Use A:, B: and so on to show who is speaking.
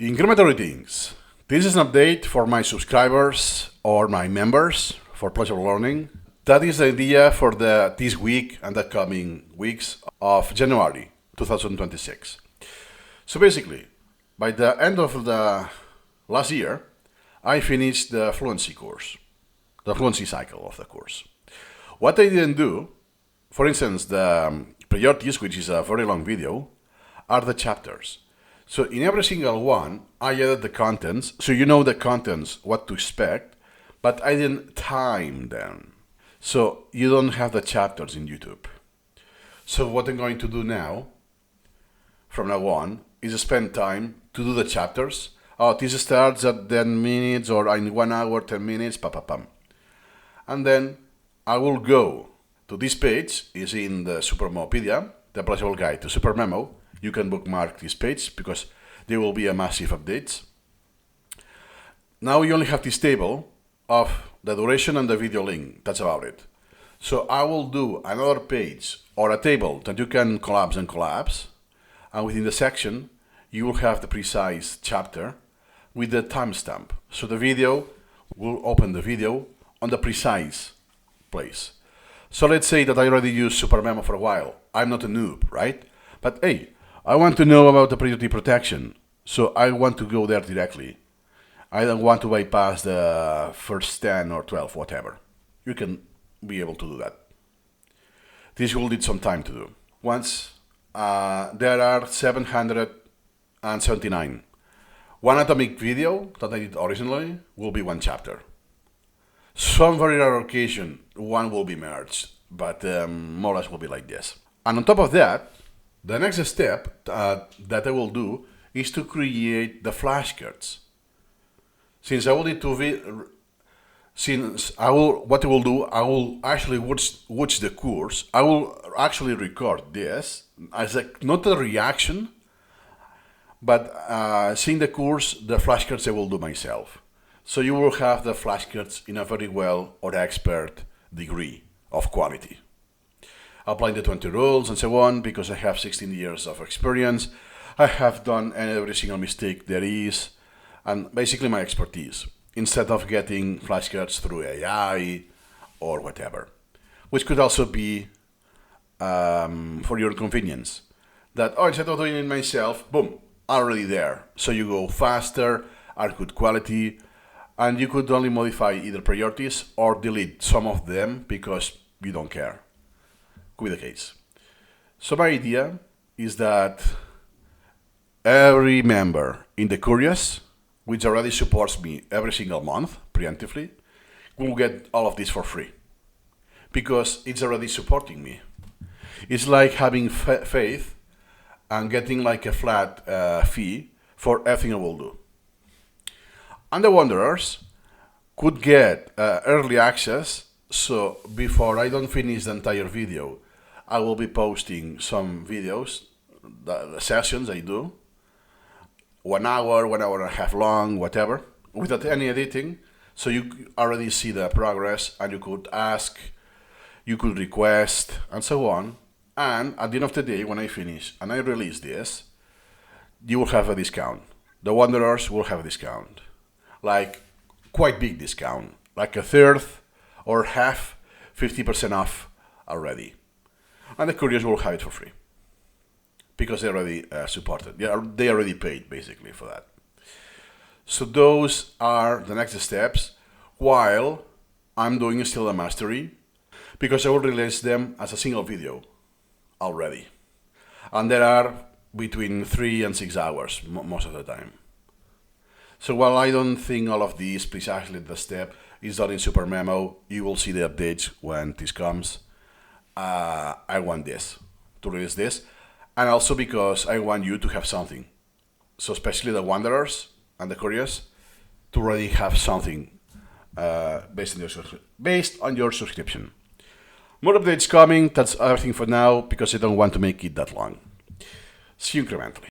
A: Incremental readings. This is an update for my subscribers or my members for Pleasurable Learning. That is the idea for this week and the coming weeks of January 2026. So basically, by the end of the last year, I finished the fluency course, the fluency cycle of the course. What I didn't do, for instance, the priorities, which is a very long video, are the chapters. So in every single one, I added the contents, so you know the contents, what to expect, but I didn't time them. So you don't have the chapters in YouTube. So what I'm going to do now, from now on, is spend time to do the chapters. Oh, this starts at 10 minutes or in 1 hour, 10 minutes, pam. And then I will go to this page, is in the Supermemo, the Pleasurable Guide to Supermemo. You can bookmark this page because there will be a massive updates. Now you only have this table of the duration and the video link. That's about it. So I will do another page or a table that you can collapse and collapse. And within the section, you will have the precise chapter with the timestamp. So the video will open the video on the precise place. So let's say that I already used Supermemo for a while. I'm not a noob, right? But hey, I want to know about the priority protection, so I want to go there directly. I don't want to bypass the first 10 or 12, whatever. You can be able to do that. This will need some time to do. Once there are 779. One atomic video that I did originally will be one chapter. Some very rare occasion, one will be merged, but more or less will be like this. And on top of that, the next step that I will do is to create the flashcards. Since I will need to what I will do, I will actually watch the course. I will actually record this as not a reaction, but seeing the course, the flashcards I will do myself. So you will have the flashcards in a very well or expert degree of quality. Applying the 20 rules and so on, because I have 16 years of experience. I have done every single mistake there is, and basically my expertise, instead of getting flashcards through AI or whatever, which could also be for your convenience. That, instead of doing it myself, boom, already there. So you go faster, are good quality, and you could only modify either priorities or delete some of them because you don't care. Could be the case. So my idea is that every member in the course, which already supports me every single month preemptively, will get all of this for free because it's already supporting me. It's like having faith and getting like a flat fee for everything I will do. And the Wanderers could get early access, so before I don't finish the entire video, I will be posting some videos, the sessions I do, 1 hour, 1 hour and a half long, whatever, without any editing, so you already see the progress, and you could ask, you could request, and so on. And at the end of the day, when I finish and I release this, you will have a discount. The Wanderers will have a discount, like quite big discount, like a third or half, 50% off already. And the couriers will have it for free because they already supported. They already paid basically for that. So those are the next steps while I'm doing still the mastery, because I will release them as a single video already. And there are between 3 and 6 hours most of the time. So while I don't think all of these, precisely the step, is done in Supermemo, you will see the updates when this comes. I want this, to release this, and also because I want you to have something. So especially the Wanderers and the Couriers, to already have something based on your subscription. More updates coming, that's everything for now, because I don't want to make it that long. See you incrementally.